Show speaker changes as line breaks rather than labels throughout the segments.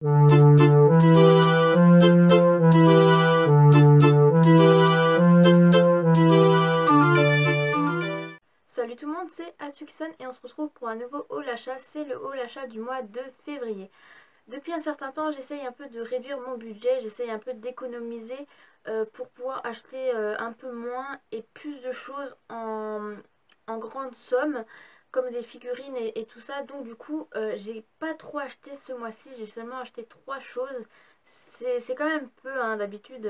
Salut tout le monde, c'est Atukson et on se retrouve pour un nouveau haul achat, c'est le haul achat du mois de février. Depuis un certain temps, j'essaye un peu de réduire mon budget, j'essaye un peu d'économiser pour pouvoir acheter un peu moins et plus de choses en grande somme, comme des figurines et tout ça. Donc du coup, j'ai pas trop acheté ce mois-ci, j'ai seulement acheté 3 choses. C'est quand même peu, hein, d'habitude,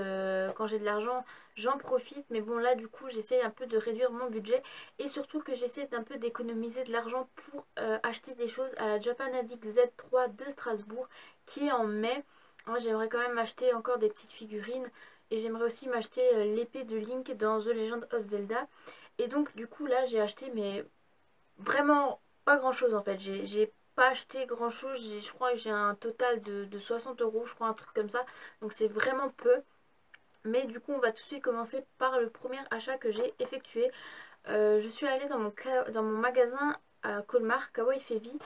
quand j'ai de l'argent, j'en profite. Mais bon, là, du coup, j'essaye un peu de réduire mon budget. Et surtout que j'essaie d'un peu d'économiser de l'argent pour acheter des choses à la Japan Addict Z3 de Strasbourg qui est en mai. Moi, j'aimerais quand même acheter encore des petites figurines et j'aimerais aussi m'acheter l'épée de Link dans The Legend of Zelda. Et donc du coup là j'ai acheté mais vraiment pas grand chose en fait. J'ai pas acheté grand chose. Je crois que j'ai un total de 60 euros, je crois, un truc comme ça. Donc c'est vraiment peu. Mais du coup on va tout de suite commencer par le premier achat que j'ai effectué. Je suis allée dans mon magasin à Colmar, Kawaii Fevi,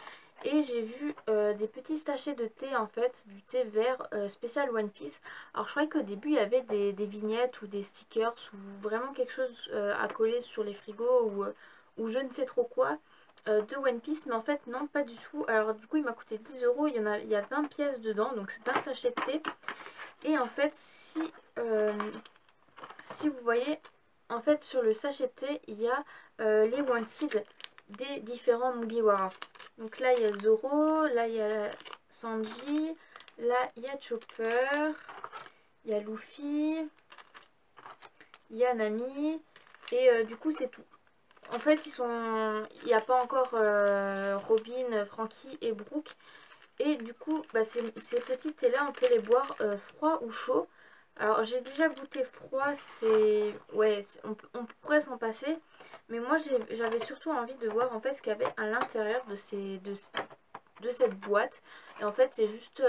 et j'ai vu des petits sachets de thé, en fait, du thé vert spécial One Piece. Alors je croyais qu'au début il y avait des vignettes ou des stickers ou vraiment quelque chose à coller sur les frigos ou je ne sais trop quoi de One Piece, mais en fait non, pas du tout. Alors du coup il m'a coûté 10 euros, il y a 20 pièces dedans, donc c'est un sachet de thé. Et en fait si vous voyez, en fait sur le sachet de thé il y a les wanted des différents Mugiwara. Donc là il y a Zoro, là il y a Sanji, là il y a Chopper, il y a Luffy, il y a Nami et du coup c'est tout. En fait il n'y a pas encore Robin, Frankie et Brooke. Et du coup, bah, ces petits thés là on peut les boire froid ou chaud. Alors j'ai déjà goûté froid, c'est... Ouais, on pourrait s'en passer. Mais moi j'avais surtout envie de voir en fait ce qu'il y avait à l'intérieur de cette boîte. Et en fait c'est juste...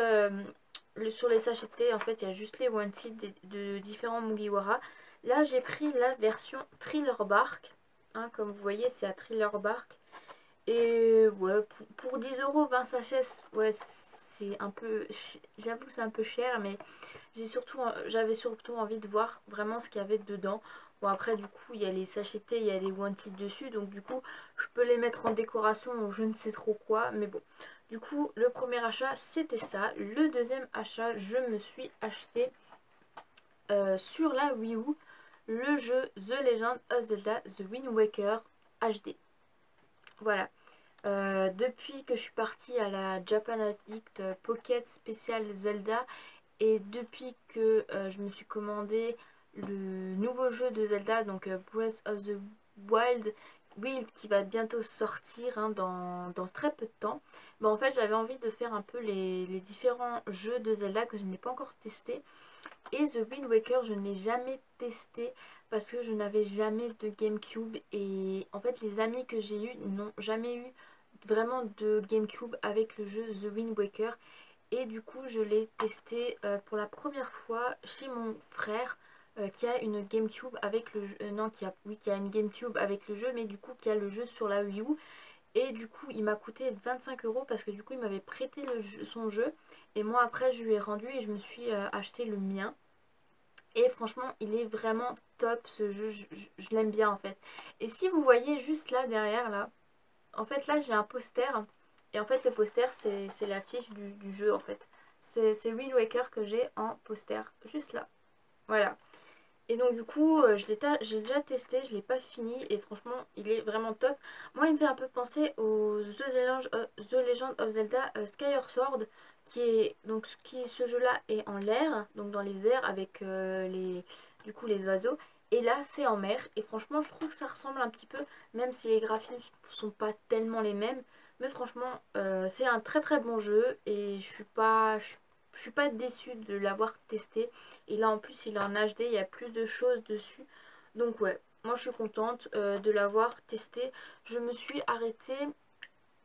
sur les sachets de thé, en fait il y a juste les wanted de différents Mugiwara. Là j'ai pris la version Thriller Bark. Hein, comme vous voyez c'est à Thriller Bark. Et ouais, pour 10 euros, 20 sachets, ouais, c'est un peu... J'avoue que c'est un peu cher, mais j'avais surtout envie de voir vraiment ce qu'il y avait dedans. Bon après du coup il y a les sachets de thé, il y a les wanted dessus, donc du coup je peux les mettre en décoration ou je ne sais trop quoi, mais bon. Du coup le premier achat c'était ça. Le deuxième achat, je me suis acheté sur la Wii U le jeu The Legend of Zelda The Wind Waker HD. Voilà. Depuis que je suis partie à la Japan Addict Pocket Special Zelda et depuis que je me suis commandé le nouveau jeu de Zelda, donc Breath of the Wild, qui va bientôt sortir, hein, dans très peu de temps, bah, en fait j'avais envie de faire un peu les différents jeux de Zelda que je n'ai pas encore testé. Et The Wind Waker je ne l'ai jamais testé parce que je n'avais jamais de GameCube et en fait les amis que j'ai eus n'ont jamais eu vraiment de GameCube avec le jeu The Wind Waker. Et du coup je l'ai testé pour la première fois chez mon frère qui a une GameCube avec le jeu, non qui a une GameCube avec le jeu, mais du coup qui a le jeu sur la Wii U. Et du coup il m'a coûté 25 euros parce que du coup il m'avait prêté son jeu et moi après je lui ai rendu et je me suis acheté le mien. Et franchement il est vraiment top ce jeu, je l'aime bien en fait. Et si vous voyez juste là derrière là, en fait là j'ai un poster. Et en fait le poster c'est l'affiche du jeu en fait. C'est Wind Waker que j'ai en poster, juste là. Voilà. Et donc du coup j'ai déjà testé, je l'ai pas fini et franchement il est vraiment top. Moi il me fait un peu penser au The Legend of Zelda Skyward Sword ce jeu là est en l'air, donc dans les airs avec les oiseaux. Et là c'est en mer et franchement je trouve que ça ressemble un petit peu, même si les graphismes sont pas tellement les mêmes. Mais franchement c'est un très très bon jeu et je suis pas déçue de l'avoir testé. Et là en plus il est en HD, il y a plus de choses dessus. Donc ouais, moi je suis contente de l'avoir testé. Je me suis arrêtée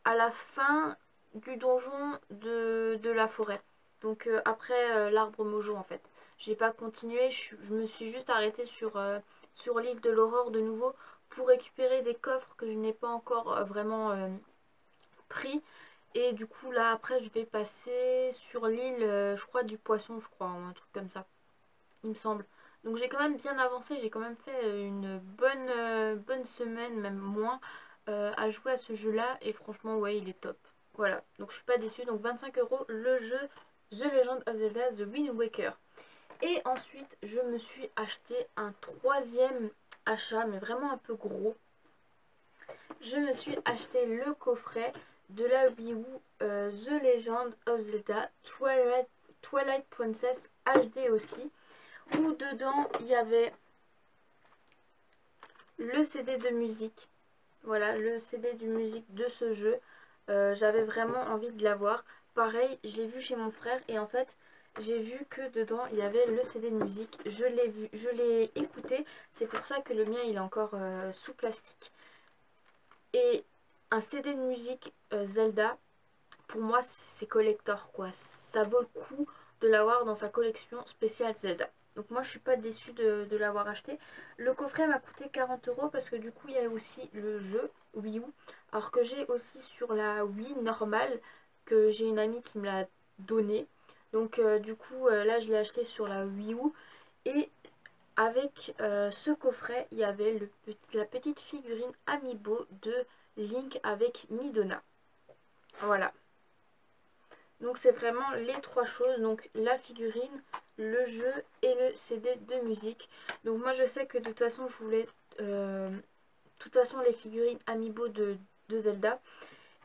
à la fin du donjon de la forêt. Donc après l'arbre mojo en fait. J'ai pas continué, je me suis juste arrêtée sur l'île de l'aurore de nouveau pour récupérer des coffres que je n'ai pas encore vraiment pris. Et du coup là après je vais passer sur l'île je crois du poisson, je crois, ou un truc comme ça, il me semble. Donc j'ai quand même bien avancé, j'ai quand même fait une bonne semaine, même moins, à jouer à ce jeu là. Et franchement ouais il est top. Voilà, donc je suis pas déçue. Donc 25 € le jeu The Legend of Zelda The Wind Waker. Et ensuite je me suis acheté un troisième achat, mais vraiment un peu gros. Je me suis acheté le coffret de la Wii U The Legend of Zelda Twilight Princess HD aussi, où dedans il y avait le CD de musique. Voilà, le CD de musique de ce jeu. J'avais vraiment envie de l'avoir. Pareil, je l'ai vu chez mon frère et en fait, j'ai vu que dedans il y avait le CD de musique. Je l'ai écouté. C'est pour ça que le mien il est encore sous plastique. Et un CD de musique Zelda, pour moi c'est collector quoi. Ça vaut le coup de l'avoir dans sa collection spéciale Zelda. Donc moi je suis pas déçue de l'avoir acheté. Le coffret m'a coûté 40 € parce que du coup il y a aussi le jeu Wii U. Alors que j'ai aussi sur la Wii normale, que j'ai une amie qui me l'a donné. Donc du coup là je l'ai acheté sur la Wii U. Et avec ce coffret il y avait la petite figurine Amiibo de Link avec Midona. Voilà. Donc c'est vraiment les trois choses, donc la figurine, le jeu et le CD de musique. Donc moi je sais que de toute façon je voulais de toute façon les figurines Amiibo de Zelda.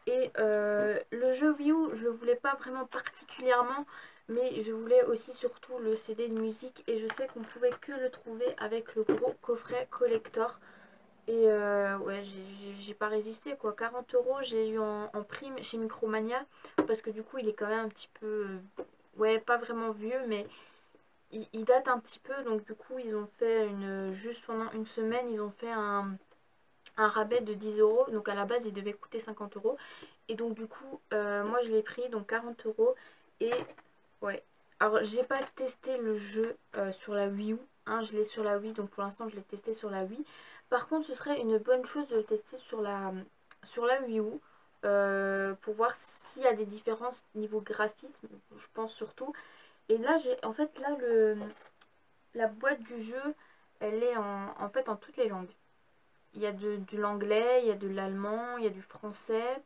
Et le jeu Wii U je le voulais pas vraiment particulièrement, mais je voulais aussi surtout le CD de musique. Et je sais qu'on pouvait que le trouver avec le gros coffret collector. Et ouais, j'ai pas résisté quoi. 40 € j'ai eu en prime chez Micromania. Parce que du coup il est quand même un petit peu... ouais, pas vraiment vieux, mais il date un petit peu. Donc du coup ils ont fait juste pendant une semaine, ils ont fait un rabais de 10 €. Donc à la base il devait coûter 50 €. Et donc du coup moi je l'ai pris, donc 40 €. Et ouais, alors j'ai pas testé le jeu sur la Wii U, hein, je l'ai sur la Wii, donc pour l'instant je l'ai testé sur la Wii. Par contre ce serait une bonne chose de le tester sur la Wii U, pour voir s'il y a des différences niveau graphisme, je pense surtout. Et là en fait là la boîte du jeu elle est en fait en toutes les langues. Il y a de l'anglais, il y a de l'allemand, il y a du français,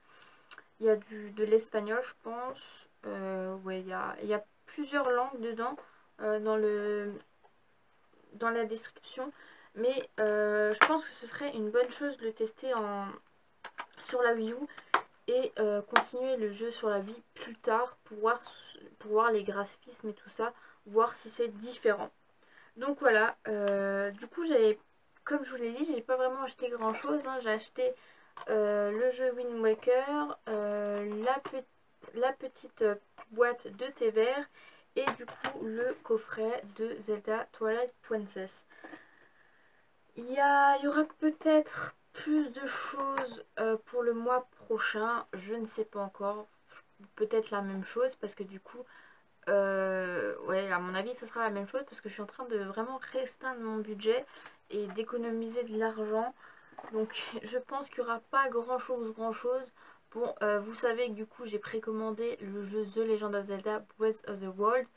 il y a de l'espagnol je pense. Ouais, il y a plusieurs langues dedans dans la description. Mais je pense que ce serait une bonne chose de le tester sur la Wii U et continuer le jeu sur la Wii plus tard pour voir les graphismes et tout ça, voir si c'est différent. Donc voilà, du coup comme je vous l'ai dit, j'ai pas vraiment acheté grand chose, hein. J'ai acheté le jeu Wind Waker, la petite boîte de thé vert et du coup le coffret de Zelda Twilight Princess. Il y aura peut-être plus de choses pour le mois prochain, je ne sais pas encore. Peut-être la même chose parce que du coup, ouais, à mon avis, ça sera la même chose parce que je suis en train de vraiment restreindre mon budget et d'économiser de l'argent. Donc je pense qu'il n'y aura pas grand chose. Bon, vous savez que du coup j'ai précommandé le jeu The Legend of Zelda Breath of the Wild.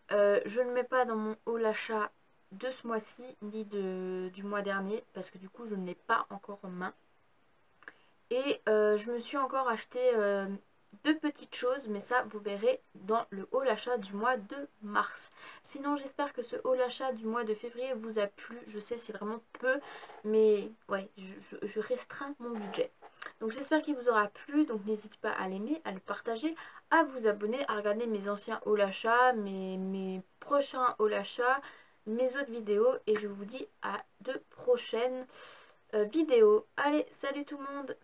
Je ne le mets pas dans mon haul achat de ce mois-ci ni du mois dernier parce que du coup je ne l'ai pas encore en main. Et je me suis encore acheté deux petites choses, mais ça vous verrez dans le haul achat du mois de mars. Sinon j'espère que ce haul achat du mois de février vous a plu. Je sais c'est vraiment peu, mais ouais, je restreins mon budget. Donc j'espère qu'il vous aura plu, donc n'hésitez pas à l'aimer, à le partager, à vous abonner, à regarder mes anciens haul achat, mes prochains haul achat, mes autres vidéos. Et je vous dis à de prochaines vidéos. Allez, salut tout le monde!